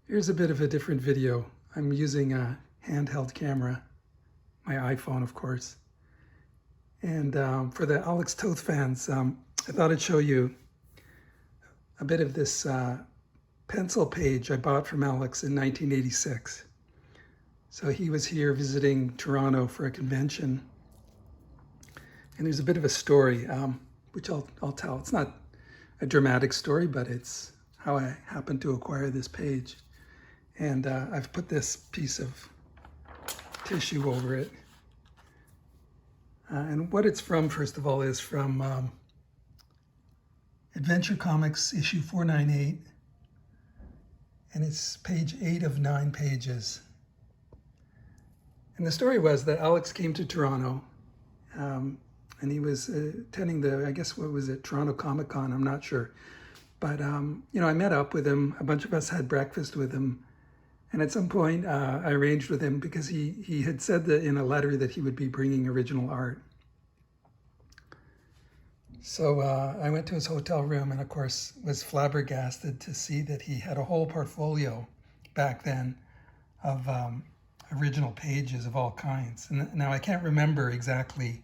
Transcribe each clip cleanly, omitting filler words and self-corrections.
Here's a bit of a different video. I'm using a handheld camera, my iPhone, of course. And for the ALEX TOTH fans, I thought I'd show you a bit of this pencil page I bought from Alex in 1986. So he was here visiting Toronto for a convention. And there's a bit of a story, which I'll tell. It's not a dramatic story, but it's how I happened to acquire this page. And I've put this piece of tissue over it. And what it's from, first of all, is from Adventure Comics issue 498. And it's page 8 of 9 pages. And the story was that Alex came to Toronto, and he was attending the, I guess, what was it, Toronto Comic Con, I'm not sure. But, you know, I met up with him. A bunch of us had breakfast with him. And at some point, I arranged with him because he had said that in a letter that he would be bringing original art. So I went to his hotel room and, of course, was flabbergasted to see that he had a whole portfolio back then of original pages of all kinds. And now I can't remember exactly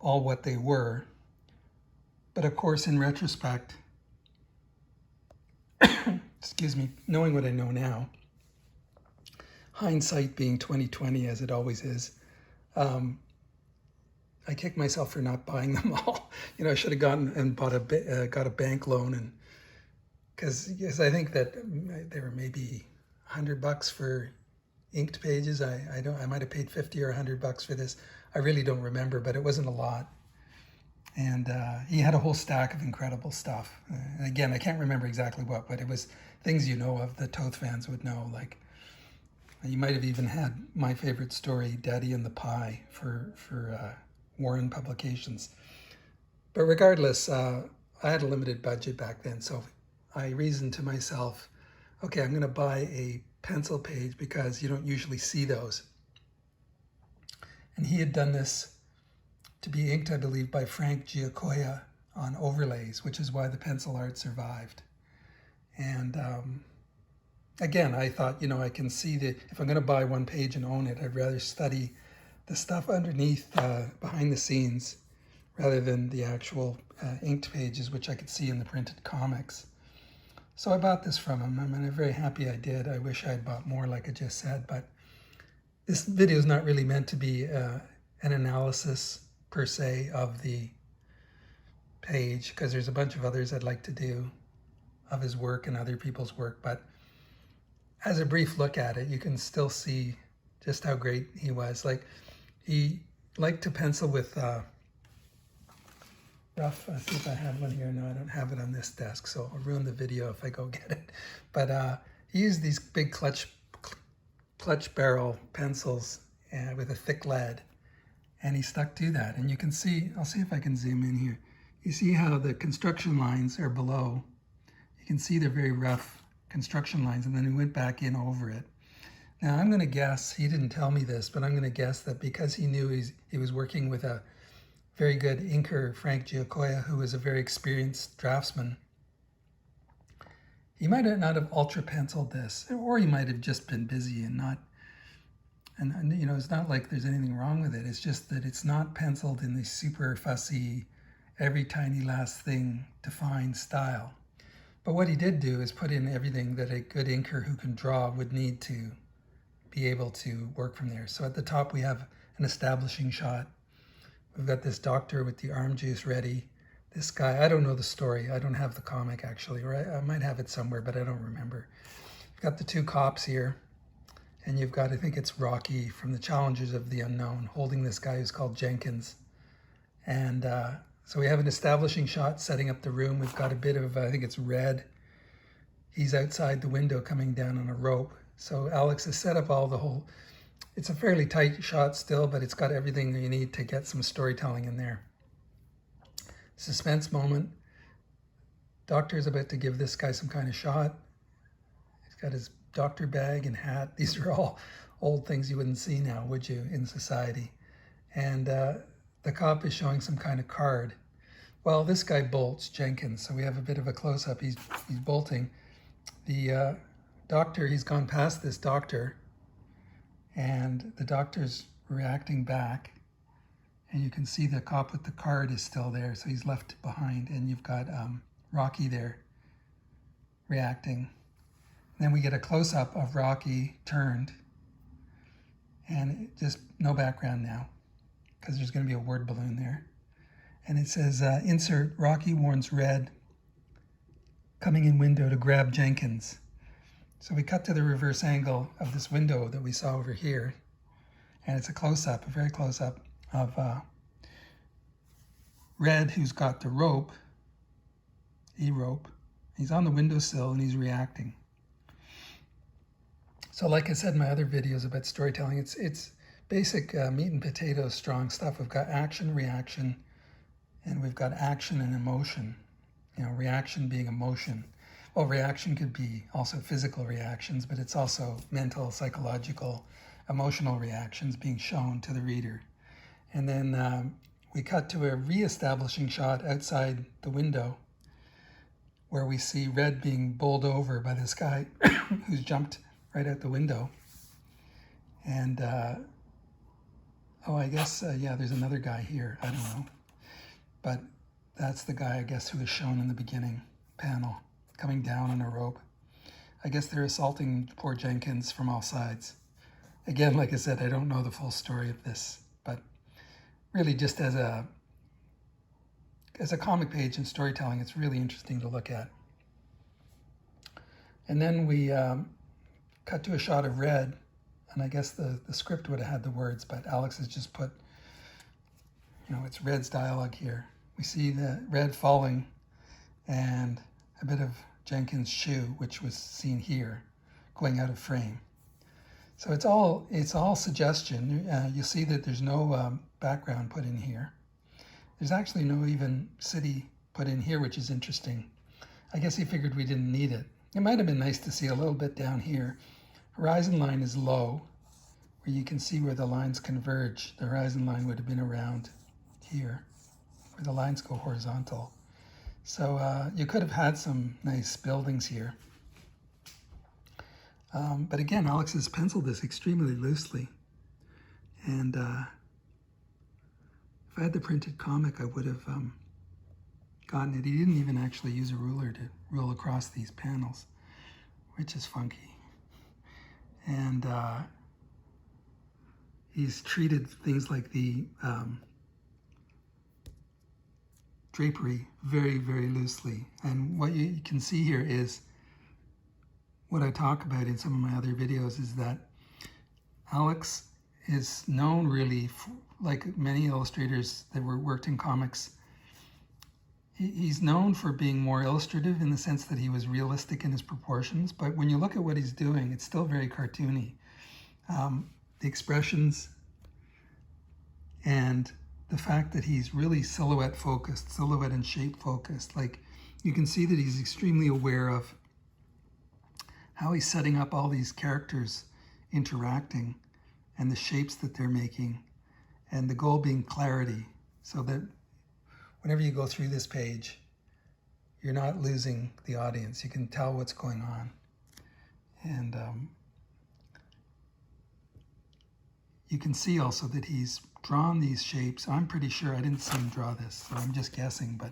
all what they were, but of course, in retrospect, excuse me, knowing what I know now, hindsight being 20/20 as it always is, I kick myself for not buying them all. You know, I should have gone and got a bank loan, and because I think that they were maybe $100 for inked pages. I might have paid 50 or $100 for this. I really don't remember, but it wasn't a lot. And he had a whole stack of incredible stuff. And again, I can't remember exactly what, but it was things you know of, the Toth fans would know. Like, you might have even had my favorite story, Daddy and the Pie, for Warren Publications. But regardless, I had a limited budget back then, so I reasoned to myself, okay, I'm going to buy a pencil page because you don't usually see those. And he had done this to be inked, I believe, by Frank Giacoia on overlays, which is why the pencil art survived. And again, I thought, you know, I can see that if I'm going to buy one page and own it, I'd rather study the stuff underneath, behind the scenes, rather than the actual inked pages, which I could see in the printed comics. So I bought this from him, and I'm very happy I did. I wish I had bought more, like I just said, but this video is not really meant to be an analysis per se of the page, because there's a bunch of others I'd like to do of his work and other people's work. But as a brief look at it, you can still see just how great he was. Like, he liked to pencil with rough, I see if I have one here. No, I don't have it on this desk, so I'll ruin the video if I go get it. But he used these big clutch barrel pencils with a thick lead, and he stuck to that. And you can see, I'll see if I can zoom in here. You see how the construction lines are below. You can see they're very rough construction lines, and then he went back in over it. Now I'm going to guess, he didn't tell me this, but I'm going to guess that because he knew he was working with a very good inker, Frank Giacoia, who was a very experienced draftsman, he might not have ultra penciled this, or he might have just been busy and not, and you know, it's not like there's anything wrong with it. It's just that it's not penciled in the super fussy, every tiny last thing defined style. But what he did do is put in everything that a good inker who can draw would need to be able to work from there. So at the top we have an establishing shot. We've got this doctor with the arm juice ready. This guy, I don't know the story. I don't have the comic actually, or I might have it somewhere, but I don't remember. You've got the two cops here, and you've got, I think it's Rocky from the Challengers of the Unknown, holding this guy who's called Jenkins. And so we have an establishing shot setting up the room. We've got a bit of, I think it's red. He's outside the window coming down on a rope. So Alex has set up all the whole, it's a fairly tight shot still, but it's got everything that you need to get some storytelling in there. Suspense moment. Doctor's about to give this guy some kind of shot. He's got his doctor bag and hat. These are all old things you wouldn't see now, would you, in society? And the cop is showing some kind of card. Well, this guy bolts, Jenkins, so we have a bit of a close-up. He's bolting. The doctor, he's gone past this doctor, and the doctor's reacting back. And you can see the cop with the card is still there, so he's left behind. And you've got Rocky there reacting. And then we get a close-up of Rocky turned. And just no background now, because there's going to be a word balloon there. And it says, insert Rocky warns Red coming in window to grab Jenkins. So we cut to the reverse angle of this window that we saw over here. And it's a close-up, a very close-up of Red, who's got the rope, E-rope. He's on the windowsill and he's reacting. So like I said in my other videos about storytelling, it's basic meat and potatoes strong stuff. We've got action, reaction, and we've got action and emotion. You know, reaction being emotion. Well, reaction could be also physical reactions, but it's also mental, psychological, emotional reactions being shown to the reader. And then we cut to a re-establishing shot outside the window where we see Red being bowled over by this guy who's jumped right out the window. And, I guess, yeah, there's another guy here. I don't know. But that's the guy, I guess, who was shown in the beginning panel, coming down on a rope. I guess they're assaulting poor Jenkins from all sides. Again, like I said, I don't know the full story of this, but really just as a comic page in storytelling, it's really interesting to look at. And then we cut to a shot of Red, and I guess the script would have had the words, but Alex has just put, it's Red's dialogue here. We see the Red falling and a bit of Jenkins' shoe, which was seen here, going out of frame. So it's all suggestion. You see that there's no background put in here. There's actually no even city put in here, which is interesting. I guess he figured we didn't need it. It might have been nice to see a little bit down here. Horizon line is low, where you can see where the lines converge. The horizon line would have been around here, where the lines go horizontal. So you could have had some nice buildings here. But again, Alex has penciled this extremely loosely. And if I had the printed comic, I would have gotten it. He didn't even actually use a ruler to rule across these panels, which is funky. And he's treated things like the drapery very, very loosely. And what you can see here is what I talk about in some of my other videos is that Alex is known really, like many illustrators that worked in comics, he's known for being more illustrative in the sense that he was realistic in his proportions. But when you look at what he's doing, it's still very cartoony. The expressions and the fact that he's really silhouette focused, silhouette and shape focused. Like you can see that he's extremely aware of how he's setting up all these characters interacting and the shapes that they're making, and the goal being clarity, so that whenever you go through this page, you're not losing the audience. You can tell what's going on. And you can see also that he's drawn these shapes. I'm pretty sure, I didn't see him draw this, so I'm just guessing, but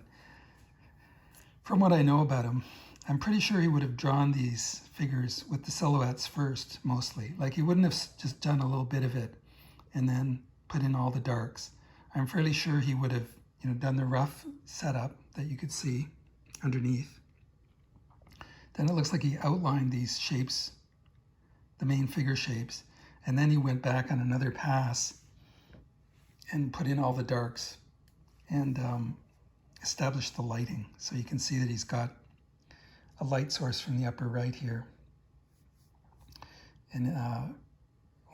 from what I know about him, I'm pretty sure he would have drawn these figures with the silhouettes first, mostly. Like he wouldn't have just done a little bit of it and then put in all the darks. I'm fairly sure he would have, done the rough setup that you could see underneath. Then it looks like he outlined these shapes, the main figure shapes, and then he went back on another pass and put in all the darks and established the lighting. So you can see that he's got a light source from the upper right here, and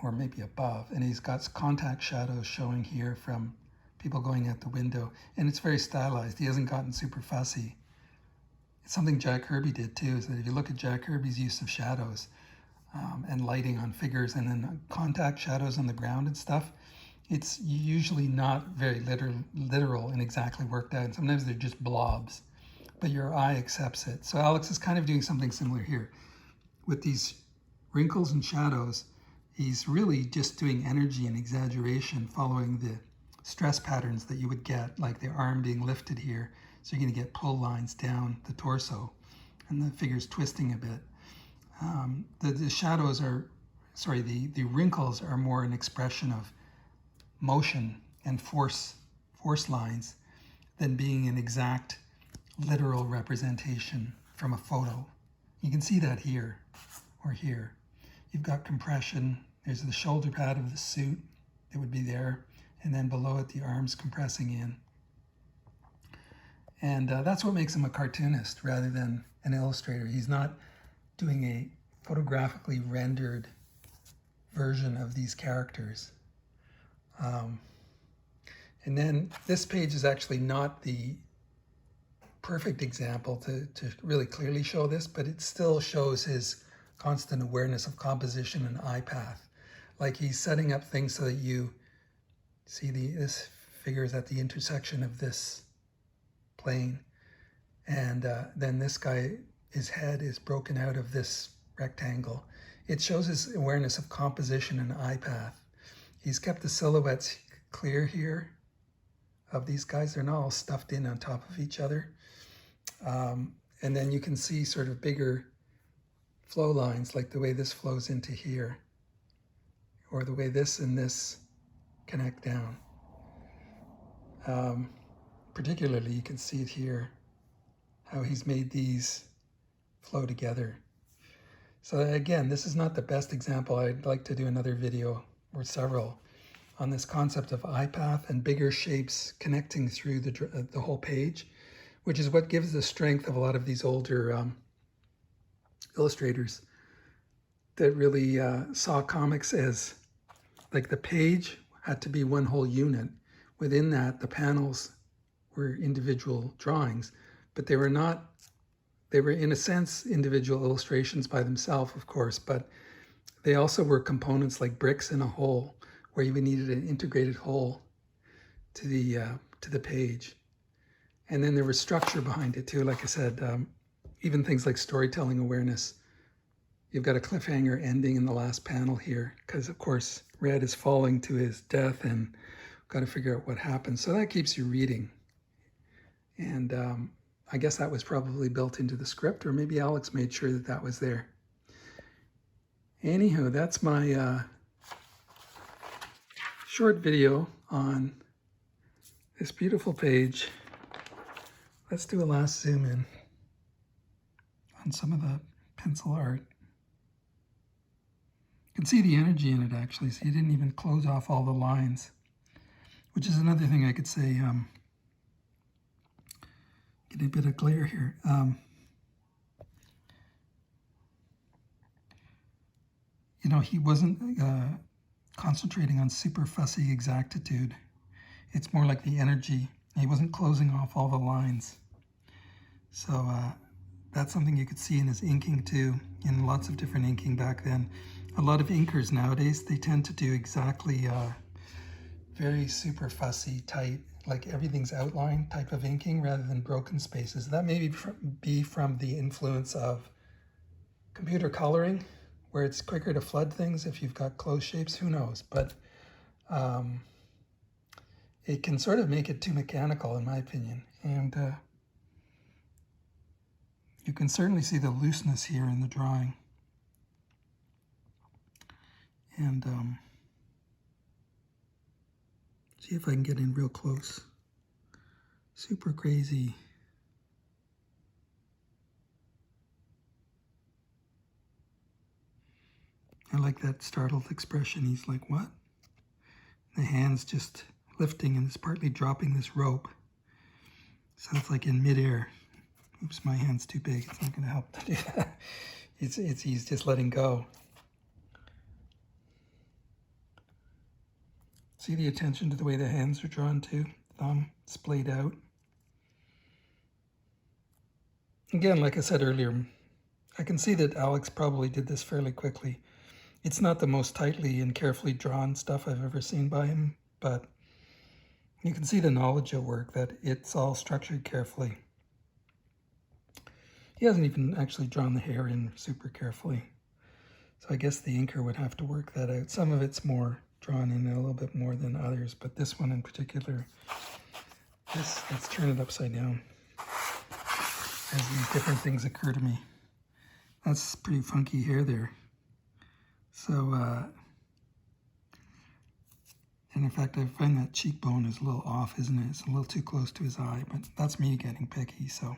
or maybe above, and he's got contact shadows showing here from people going out the window, and it's very stylized. He hasn't gotten super fussy. It's something Jack Kirby did too, is that if you look at Jack Kirby's use of shadows and lighting on figures and then contact shadows on the ground and stuff, it's usually not very literal and exactly worked out. And sometimes they're just blobs, but your eye accepts it. So Alex is kind of doing something similar here. with these wrinkles and shadows, he's really just doing energy and exaggeration, following the stress patterns that you would get, like the arm being lifted here. So you're going to get pull lines down the torso, and the figure's twisting a bit. The shadows are, sorry, the wrinkles are more an expression of motion and force lines than being an exact literal representation from a photo. You can see that here or here. You've got compression. There's the shoulder pad of the suit that would be there, and then below it the arms compressing in. And that's what makes him a cartoonist rather than an illustrator. He's not doing a photographically rendered version of these characters. And then this page is actually not the perfect example to really clearly show this, but it still shows his constant awareness of composition and eye path. Like he's setting up things so that you see this figure is at the intersection of this plane, and then this guy, his head is broken out of this rectangle. It shows his awareness of composition and eye path. He's kept the silhouettes clear here of these guys. They're not all stuffed in on top of each other. And then you can see sort of bigger flow lines, like the way this flows into here, or the way this and this connect down. Particularly, you can see it here, how he's made these flow together. So again, this is not the best example. I'd like to do another video or several on this concept of eye path and bigger shapes connecting through the whole page, which is what gives the strength of a lot of these older illustrators that really saw comics as like the page had to be one whole unit. Within that, the panels were individual drawings, but they were not, they were in a sense individual illustrations by themselves, of course, but they also were components like bricks in a whole, where you needed an integrated whole to the page. And then there was structure behind it too. Like I said, even things like storytelling awareness. You've got a cliffhanger ending in the last panel here, because of course Red is falling to his death and got to figure out what happens. So that keeps you reading. And I guess that was probably built into the script, or maybe Alex made sure that that was there. Anywho, that's my short video on this beautiful page. Let's do a last zoom in on some of the pencil art. You can see the energy in it actually, so you didn't even close off all the lines, which is another thing I could say. Get a bit of glare here. You know, he wasn't concentrating on super fussy exactitude. It's more like the energy. He wasn't closing off all the lines. So that's something you could see in his inking too, in lots of different inking back then. A lot of inkers nowadays, they tend to do exactly very super fussy, tight, like everything's outlined type of inking rather than broken spaces. That may be from the influence of computer coloring, where it's quicker to flood things if you've got closed shapes, who knows. But it can sort of make it too mechanical, in my opinion. And you can certainly see the looseness here in the drawing. And see if I can get in real close. Super crazy. I like that startled expression. He's like, what? The hand's just lifting and it's partly dropping this rope. So it's like in midair. Oops, my hand's too big. It's not going to help to do that. He's just letting go. See the attention to the way the hands are drawn too? Thumb splayed out. Again, like I said earlier, I can see that Alex probably did this fairly quickly. It's not the most tightly and carefully drawn stuff I've ever seen by him, but you can see the knowledge at work, that it's all structured carefully. He hasn't even actually drawn the hair in super carefully. So I guess the inker would have to work that out. Some of it's more drawn in a little bit more than others, but this one in particular, let's turn it upside down as these different things occur to me. That's pretty funky hair there. So, and in fact, I find that cheekbone is a little off, isn't it? It's a little too close to his eye, but that's me getting picky, so.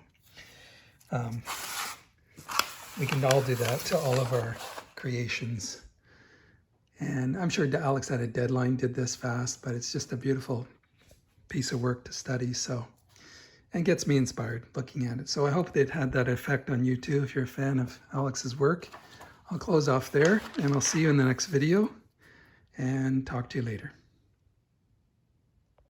We can all do that to all of our creations. And I'm sure Alex had a deadline, did this fast, but it's just a beautiful piece of work to study, so. And gets me inspired looking at it. So I hope it had that effect on you too, if you're a fan of Alex's work. I'll close off there, and I'll see you in the next video, and talk to you later.